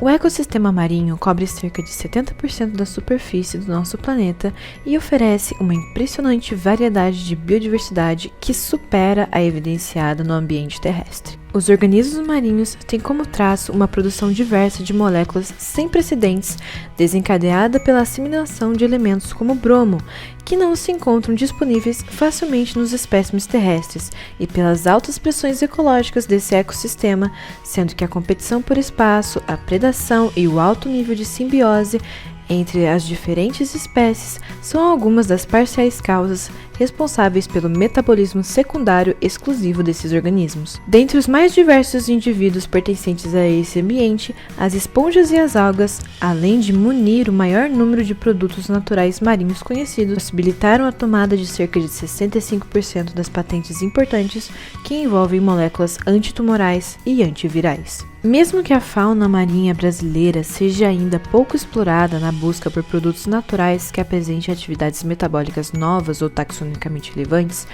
O ecossistema marinho cobre cerca de 70% da superfície do nosso planeta e oferece uma impressionante variedade de biodiversidade que supera a evidenciada no ambiente terrestre. Os organismos marinhos têm como traço uma produção diversa de moléculas sem precedentes, desencadeada pela assimilação de elementos como bromo, que não se encontram disponíveis facilmente nos espécimes terrestres, e pelas altas pressões ecológicas desse ecossistema, sendo que a competição por espaço, a predação e o alto nível de simbiose entre as diferentes espécies são algumas das parciais causas responsáveis pelo metabolismo secundário exclusivo desses organismos. Dentre os mais diversos indivíduos pertencentes a esse ambiente, as esponjas e as algas, além de munir o maior número de produtos naturais marinhos conhecidos, possibilitaram a tomada de cerca de 65% das patentes importantes que envolvem moléculas antitumorais e antivirais. Mesmo que a fauna marinha brasileira seja ainda pouco explorada na busca por produtos naturais que apresentem atividades metabólicas novas ou taxonomicamente relevantes,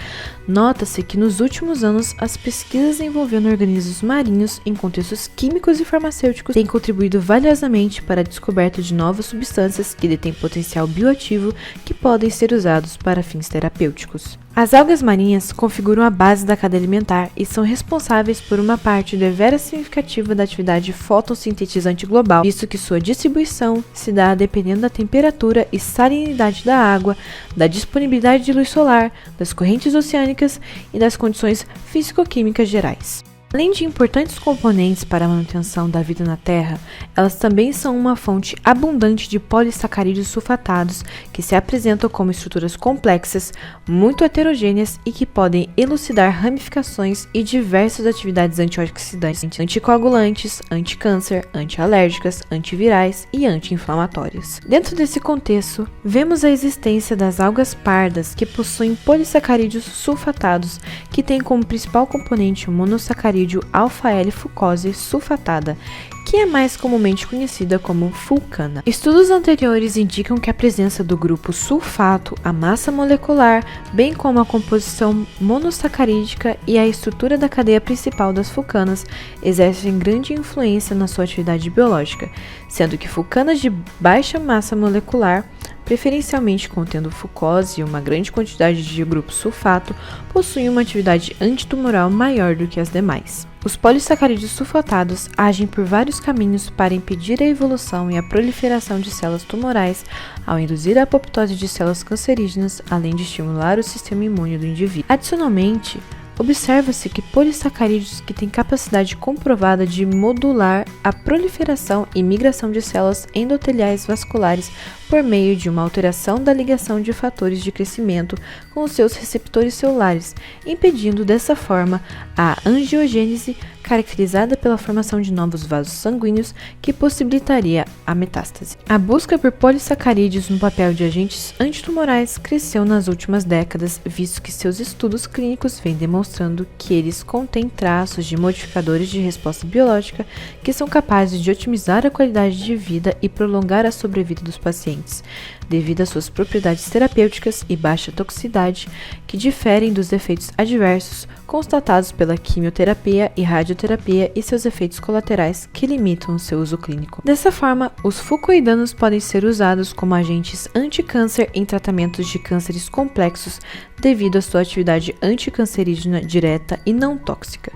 nota-se que nos últimos anos as pesquisas envolvendo organismos marinhos em contextos químicos e farmacêuticos têm contribuído valiosamente para a descoberta de novas substâncias que detêm potencial bioativo que podem ser usados para fins terapêuticos. As algas marinhas configuram a base da cadeia alimentar e são responsáveis por uma parte deveras significativa da atividade fotossintetizante global, visto que sua distribuição se dá dependendo da temperatura e salinidade da água, da disponibilidade de luz solar, das correntes oceânicas e das condições físico-químicas gerais. Além de importantes componentes para a manutenção da vida na Terra, elas também são uma fonte abundante de polissacarídeos sulfatados que se apresentam como estruturas complexas, muito heterogêneas e que podem elucidar ramificações e diversas atividades antioxidantes, anticoagulantes, anticâncer, antialérgicas, antivirais e anti-inflamatórias. Dentro desse contexto, vemos a existência das algas pardas que possuem polissacarídeos sulfatados que têm como principal componente o monossacarídeo alfa-L-fucose sulfatada, que é mais comumente conhecida como fulcana. Estudos anteriores indicam que a presença do grupo sulfato, a massa molecular, bem como a composição monossacarídica e a estrutura da cadeia principal das fulcanas exercem grande influência na sua atividade biológica, sendo que fulcanas de baixa massa molecular, preferencialmente contendo fucose e uma grande quantidade de grupo sulfato, possuem uma atividade antitumoral maior do que as demais. Os polissacarídeos sulfatados agem por vários caminhos para impedir a evolução e a proliferação de células tumorais, ao induzir a apoptose de células cancerígenas, além de estimular o sistema imune do indivíduo. Adicionalmente, observa-se que polissacarídeos que têm capacidade comprovada de modular a proliferação e migração de células endoteliais vasculares por meio de uma alteração da ligação de fatores de crescimento com os seus receptores celulares, impedindo dessa forma a angiogênese, caracterizada pela formação de novos vasos sanguíneos que possibilitaria a metástase. A busca por polissacarídeos no papel de agentes antitumorais cresceu nas últimas décadas, visto que seus estudos clínicos vêm demonstrando que eles contêm traços de modificadores de resposta biológica que são capazes de otimizar a qualidade de vida e prolongar a sobrevida dos pacientes, devido às suas propriedades terapêuticas e baixa toxicidade, que diferem dos efeitos adversos constatados pela quimioterapia e radioterapia e seus efeitos colaterais que limitam o seu uso clínico. Dessa forma, os fucoidanos podem ser usados como agentes anticâncer em tratamentos de cânceres complexos devido à sua atividade anticancerígena direta e não tóxica,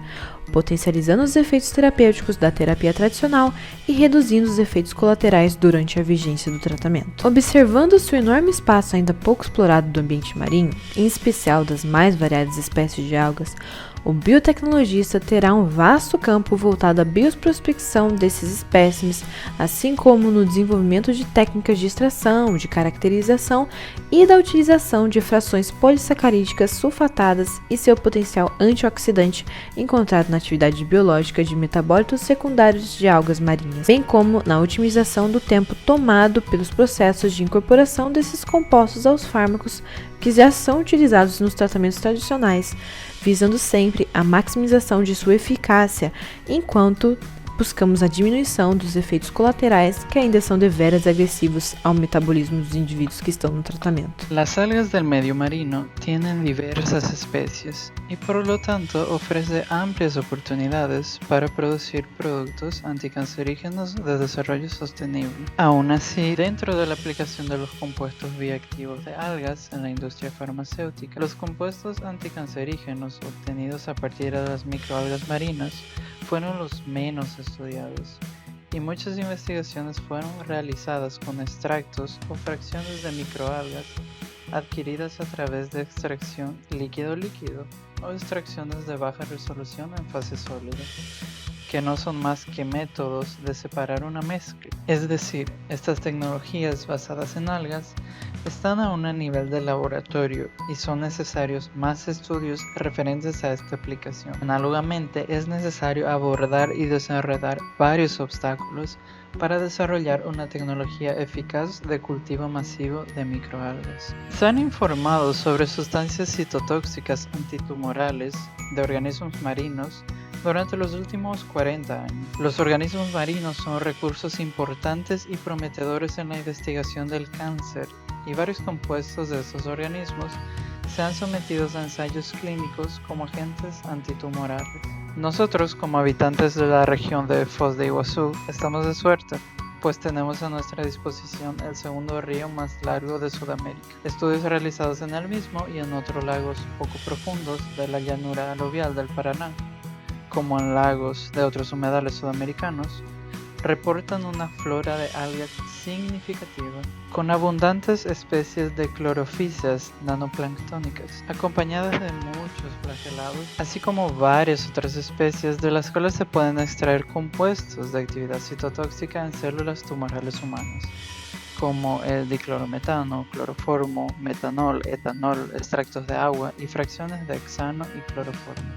potencializando os efeitos terapêuticos da terapia tradicional e reduzindo os efeitos colaterais durante a vigência do tratamento. Observando-se o enorme espaço ainda pouco explorado do ambiente marinho, em especial das mais variadas espécies de algas, o biotecnologista terá um vasto campo voltado à bioprospecção desses espécimes, assim como no desenvolvimento de técnicas de extração, de caracterização e da utilização de frações polissacarídicas sulfatadas e seu potencial antioxidante encontrado na atividade biológica de metabólitos secundários de algas marinhas, bem como na otimização do tempo tomado pelos processos de incorporação desses compostos aos fármacos que já são utilizados nos tratamentos tradicionais, visando sempre a maximização de sua eficácia, enquanto buscamos a diminuição dos efeitos colaterais que ainda são deveras agressivos ao metabolismo dos indivíduos que estão no tratamento. Las algas del medio marino tienen diversas especies y por lo tanto ofrece amplias oportunidades para producir productos anticancerígenos de desarrollo sostenible. Aún así, dentro de la aplicación de los compuestos bioactivos de algas en la industria farmacéutica, los compuestos anticancerígenos obtenidos a partir de las microalgas marinas fueron los menos estudiados, y muchas investigaciones fueron realizadas con extractos o fracciones de microalgas adquiridas a través de extracción líquido-líquido o extracciones de baja resolución en fase sólida, que no son más que métodos de separar una mezcla. Es decir, estas tecnologías basadas en algas están aún a nivel de laboratorio y son necesarios más estudios referentes a esta aplicación. Análogamente, es necesario abordar y desenredar varios obstáculos para desarrollar una tecnología eficaz de cultivo masivo de microalgas. Se han informado sobre sustancias citotóxicas antitumorales de organismos marinos durante los últimos 40 años. Los organismos marinos son recursos importantes y prometedores en la investigación del cáncer, y varios compuestos de estos organismos se han sometido a ensayos clínicos como agentes antitumorales. Nosotros, como habitantes de la región de Foz de Iguazú, estamos de suerte, pues tenemos a nuestra disposición el segundo río más largo de Sudamérica. Estudios realizados en el mismo y en otros lagos poco profundos de la llanura aluvial del Paraná, como en lagos de otros humedales sudamericanos, reportan una flora de algas significativa, con abundantes especies de clorofíceas nanoplanctónicas, acompañadas de muchos flagelados, así como varias otras especies de las cuales se pueden extraer compuestos de actividad citotóxica en células tumorales humanas, como el diclorometano, cloroformo, metanol, etanol, extractos de agua y fracciones de hexano y cloroformo.